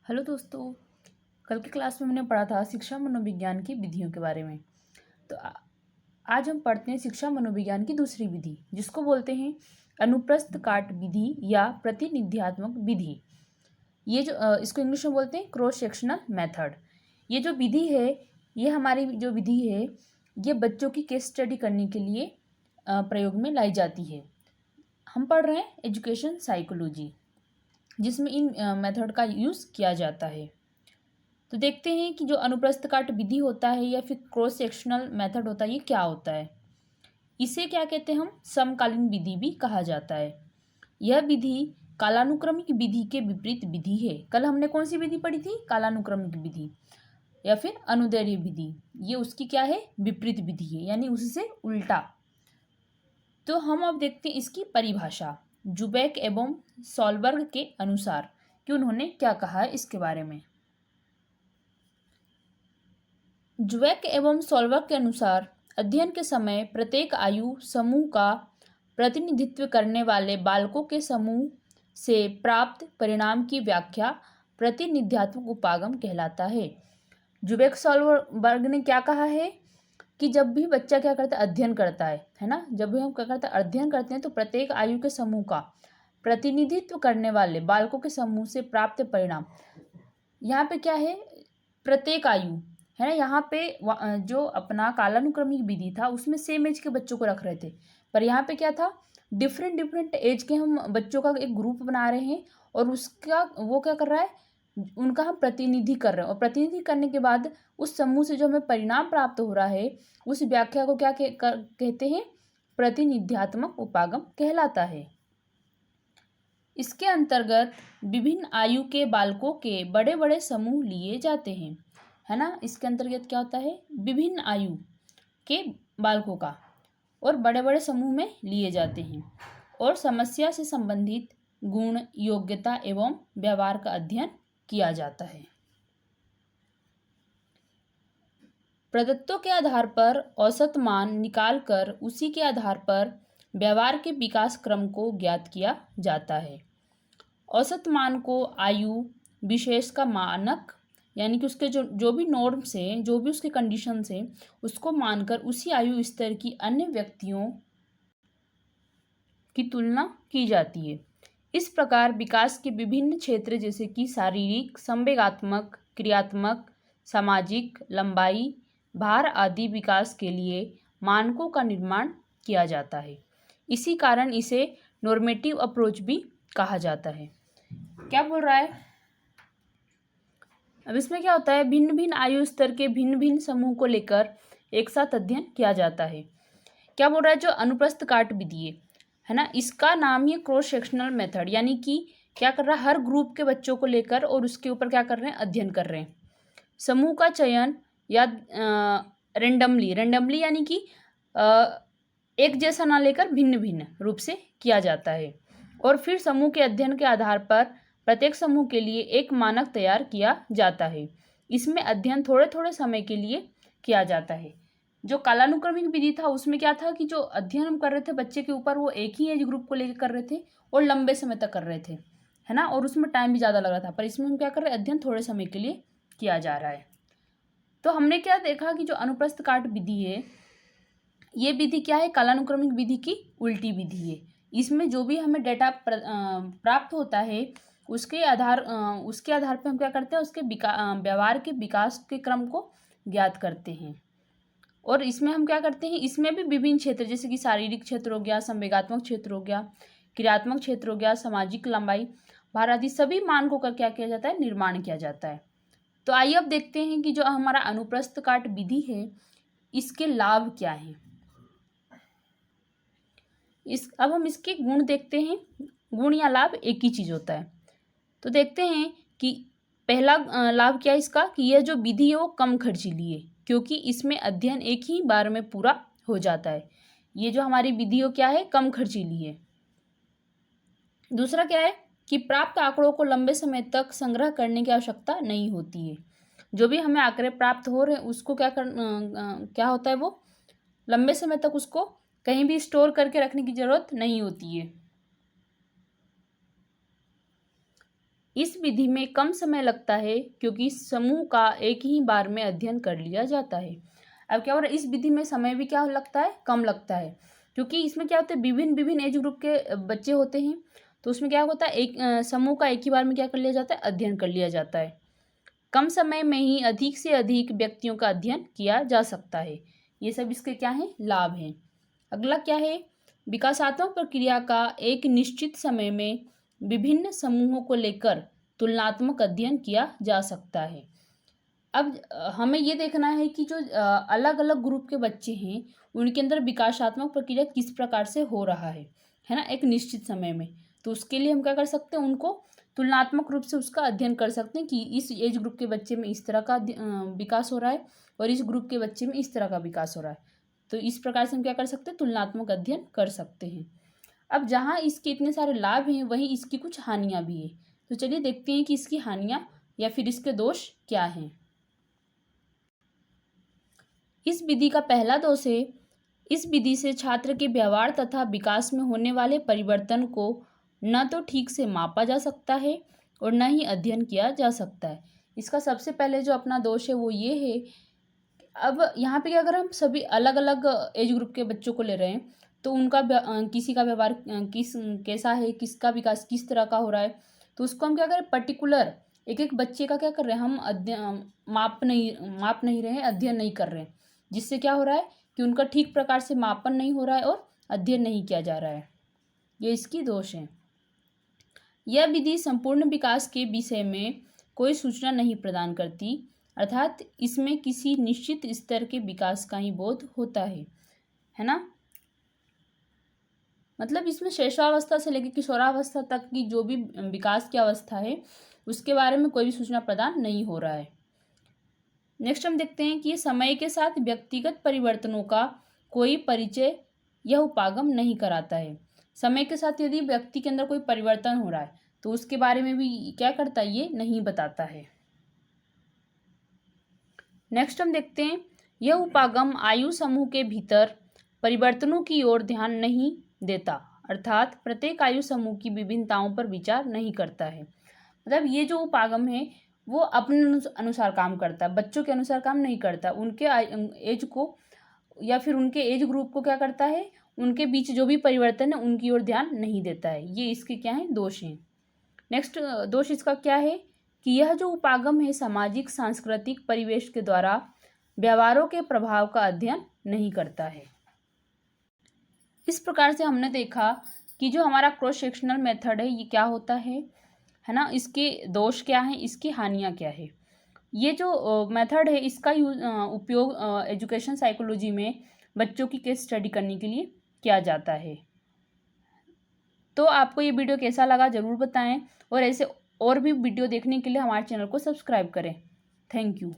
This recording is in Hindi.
हेलो दोस्तों। कल की क्लास में हमने पढ़ा था शिक्षा मनोविज्ञान की विधियों के बारे में। तो आज हम पढ़ते हैं शिक्षा मनोविज्ञान की दूसरी विधि, जिसको बोलते हैं अनुप्रस्थ काट विधि या प्रतिनिध्यात्मक विधि। ये जो इसको इंग्लिश में बोलते हैं क्रॉस सेक्शनल मेथड। ये जो विधि है, ये हमारी जो विधि है, ये बच्चों की केस स्टडी करने के लिए प्रयोग में लाई जाती है। हम पढ़ रहे हैं एजुकेशन साइकोलॉजी, जिसमें इन मेथड का यूज़ किया जाता है। तो देखते हैं कि जो अनुप्रस्थ काट विधि होता है या फिर क्रॉस सेक्शनल मेथड होता है, ये क्या होता है। इसे क्या कहते हैं, हम समकालीन विधि भी कहा जाता है। यह विधि कालानुक्रमिक विधि के विपरीत विधि है। कल हमने कौन सी विधि पढ़ी थी? कालानुक्रमिक विधि या फिर अनुदैर्ध्य विधि। ये उसकी क्या है? विपरीत विधि है, यानी उससे उल्टा। तो हम अब देखते हैं इसकी परिभाषा जुबैक एवं सॉलबर्ग के अनुसार कि उन्होंने क्या कहा है इसके बारे में। जुबैक एवं सॉलबर्ग के अनुसार अध्ययन के समय प्रत्येक आयु समूह का प्रतिनिधित्व करने वाले बालकों के समूह से प्राप्त परिणाम की व्याख्या प्रतिनिध्यात्मक उपागम कहलाता है। जुबैक सॉलबर्ग ने क्या कहा है कि जब भी बच्चा क्या करता है, अध्ययन करता है ना, जब भी हम क्या करते हैं, अध्ययन करते हैं, तो प्रत्येक आयु के समूह का प्रतिनिधित्व करने वाले बालकों के समूह से प्राप्त परिणाम। यहाँ पे क्या है? प्रत्येक आयु है ना। यहाँ पे जो अपना कालानुक्रमिक विधि था उसमें सेम एज के बच्चों को रख रहे थे, पर यहाँ पे क्या था, डिफरेंट एज के हम बच्चों का एक ग्रुप बना रहे हैं और उसका वो क्या कर रहा है, उनका हम प्रतिनिधि कर रहे हैं। और प्रतिनिधि करने के बाद उस समूह से जो हमें परिणाम प्राप्त हो रहा है, उस व्याख्या को क्या कहते हैं? प्रतिनिध्यात्मक उपागम कहलाता है। इसके अंतर्गत विभिन्न आयु के बालकों के बड़े बड़े समूह लिए जाते हैं, है ना। इसके अंतर्गत क्या होता है? विभिन्न आयु के बालकों का और बड़े बड़े समूह में लिए जाते हैं और समस्या से संबंधित गुण, योग्यता एवं व्यवहार का अध्ययन किया जाता है। प्रदत्तों के आधार पर औसत मान निकालकर उसी के आधार पर व्यवहार के विकास क्रम को ज्ञात किया जाता है। औसत मान को आयु विशेष का मानक, यानी कि उसके जो भी नॉर्म्स हैं, जो भी उसके कंडीशंस हैं, उसको मानकर उसी आयु स्तर की अन्य व्यक्तियों की तुलना की जाती है। इस प्रकार विकास के विभिन्न क्षेत्र जैसे कि शारीरिक, संवेगात्मक, क्रियात्मक, सामाजिक, लंबाई, भार आदि विकास के लिए मानकों का निर्माण किया जाता है। इसी कारण इसे नॉर्मेटिव अप्रोच भी कहा जाता है। क्या बोल रहा है? अब इसमें क्या होता है, भिन्न भिन्न आयु स्तर के भिन्न भिन्न समूह को लेकर एक साथ अध्ययन किया जाता है। क्या बोल रहा है? जो अनुप्रस्थ काट विधि है ना, इसका नाम ही क्रॉस सेक्शनल मेथड, यानी कि क्या कर रहा है, हर ग्रुप के बच्चों को लेकर और उसके ऊपर क्या कर रहे हैं, अध्ययन कर रहे हैं। समूह का चयन या रेंडमली यानी कि एक जैसा ना लेकर भिन्न भिन्न रूप से किया जाता है और फिर समूह के अध्ययन के आधार पर प्रत्येक समूह के लिए एक मानक तैयार किया जाता है। इसमें अध्ययन थोड़े थोड़े समय के लिए किया जाता है। जो कालानुक्रमिक विधि था उसमें क्या था कि जो अध्ययन हम कर रहे थे बच्चे के ऊपर, वो एक ही एज ग्रुप को लेकर कर रहे थे और लंबे समय तक कर रहे थे, है ना, और उसमें टाइम भी ज़्यादा लग रहा था। पर इसमें हम क्या कर रहे हैं, अध्ययन थोड़े समय के लिए किया जा रहा है। तो हमने क्या देखा कि जो अनुप्रस्थ काट विधि है, ये विधि क्या है, कालानुक्रमिक विधि की उल्टी विधि है। इसमें जो भी हमें डेटा प्राप्त होता है उसके आधार पर हम क्या करते हैं, उसके व्यवहार के विकास के क्रम को ज्ञात करते हैं। और इसमें हम क्या करते हैं, इसमें भी विभिन्न क्षेत्र जैसे कि शारीरिक क्षेत्र हो गया, संवेगात्मक क्षेत्र हो गया, क्रियात्मक क्षेत्र हो गया, सामाजिक, लंबाई, भार आदि सभी मानकों का क्या किया जाता है, निर्माण किया जाता है। तो आइए अब देखते हैं कि जो हमारा अनुप्रस्थ काट विधि है, इसके लाभ क्या हैं। अब हम इसके गुण देखते हैं। गुण या लाभ एक ही चीज होता है। तो देखते हैं कि पहला लाभ क्या है इसका, कि यह जो विधि है वो कम खर्चीली है, क्योंकि इसमें अध्ययन एक ही बार में पूरा हो जाता है। ये जो हमारी विधि हो क्या है, कम खर्चीली है। दूसरा क्या है कि प्राप्त आंकड़ों को लंबे समय तक संग्रह करने की आवश्यकता नहीं होती है। जो भी हमें आंकड़े प्राप्त हो रहे हैं उसको क्या होता है, वो लंबे समय तक उसको कहीं भी स्टोर करके रखने की जरूरत नहीं होती है। इस विधि में कम समय लगता है क्योंकि समूह का एक ही बार में अध्ययन कर लिया जाता है। अब क्या हो रहा है, इस विधि में समय भी क्या लगता है, कम लगता है, क्योंकि इसमें क्या होता है, विभिन्न विभिन्न एज ग्रुप के बच्चे होते हैं। तो उसमें क्या होता है, एक समूह का एक ही बार में क्या कर लिया जाता है, अध्ययन कर लिया जाता है। कम समय में ही अधिक से अधिक व्यक्तियों का अध्ययन किया जा सकता है। ये सब इसके क्या हैं, लाभ हैं। अगला क्या है, विकासात्मक प्रक्रिया का एक निश्चित समय में विभिन्न समूहों को लेकर तुलनात्मक अध्ययन किया जा सकता है। अब हमें ये देखना है कि जो अलग अलग ग्रुप के बच्चे हैं उनके अंदर विकासात्मक प्रक्रिया किस प्रकार से हो रहा है ना, एक निश्चित समय में। तो उसके लिए हम क्या कर सकते हैं, उनको तुलनात्मक रूप से उसका अध्ययन कर सकते हैं कि इस एज ग्रुप के बच्चे में इस तरह का विकास हो रहा है और इस ग्रुप के बच्चे में इस तरह का विकास हो रहा है। तो इस प्रकार से हम क्या कर सकते हैं, तुलनात्मक अध्ययन कर सकते हैं। अब जहाँ इसके इतने सारे लाभ हैं वहीं इसकी कुछ हानियाँ भी हैं। तो चलिए देखते हैं कि इसकी हानियाँ या फिर इसके दोष क्या हैं। इस विधि का पहला दोष है, इस विधि से छात्र के व्यवहार तथा विकास में होने वाले परिवर्तन को न तो ठीक से मापा जा सकता है और न ही अध्ययन किया जा सकता है। इसका सबसे पहले जो अपना दोष है वो ये है, अब यहाँ पे अगर हम सभी अलग अलग एज ग्रुप के बच्चों को ले रहे हैं तो उनका किसी का व्यवहार कैसा है, किसका विकास किस तरह का हो रहा है, तो उसको हम क्या करें, पर्टिकुलर एक एक बच्चे का क्या कर रहे हैं, हम अध्ययन माप नहीं रहे हैं, अध्ययन नहीं कर रहे हैं, जिससे क्या हो रहा है कि उनका ठीक प्रकार से मापन नहीं हो रहा है और अध्ययन नहीं किया जा रहा है। ये इसकी दोष है। यह विधि संपूर्ण विकास के विषय में कोई सूचना नहीं प्रदान करती, अर्थात इसमें किसी निश्चित स्तर के विकास का ही बोध होता है ना। मतलब इसमें शैशवावस्था से लेकर किशोरावस्था तक की जो भी विकास की अवस्था है उसके बारे में कोई भी सूचना प्रदान नहीं हो रहा है। नेक्स्ट हम देखते हैं कि समय के साथ व्यक्तिगत परिवर्तनों का कोई परिचय यह उपागम नहीं कराता है। समय के साथ यदि व्यक्ति के अंदर कोई परिवर्तन हो रहा है तो उसके बारे में भी क्या करता है, ये नहीं बताता है। नेक्स्ट हम देखते हैं, यह उपागम आयु समूह के भीतर परिवर्तनों की ओर ध्यान नहीं देता, अर्थात प्रत्येक आयु समूह की विभिन्नताओं पर विचार नहीं करता है। मतलब ये जो उपागम है वो अपने अनुसार काम करता है, बच्चों के अनुसार काम नहीं करता, उनके एज को या फिर उनके एज ग्रुप को क्या करता है, उनके बीच जो भी परिवर्तन है उनकी ओर ध्यान नहीं देता है। ये इसके क्या है, दोष हैं। नेक्स्ट दोष इसका क्या है कि यह जो उपागम है सामाजिक सांस्कृतिक परिवेश के द्वारा व्यवहारों के प्रभाव का अध्ययन नहीं करता है। इस प्रकार से हमने देखा कि जो हमारा क्रॉस सेक्शनल मेथड है ये क्या होता है ना, इसके दोष क्या हैं, इसकी हानियाँ क्या है। ये जो मेथड है इसका उपयोग एजुकेशन साइकोलॉजी में बच्चों की केस स्टडी करने के लिए किया जाता है। तो आपको ये वीडियो कैसा लगा ज़रूर बताएं और ऐसे और भी वीडियो देखने के लिए हमारे चैनल को सब्सक्राइब करें। Thank you.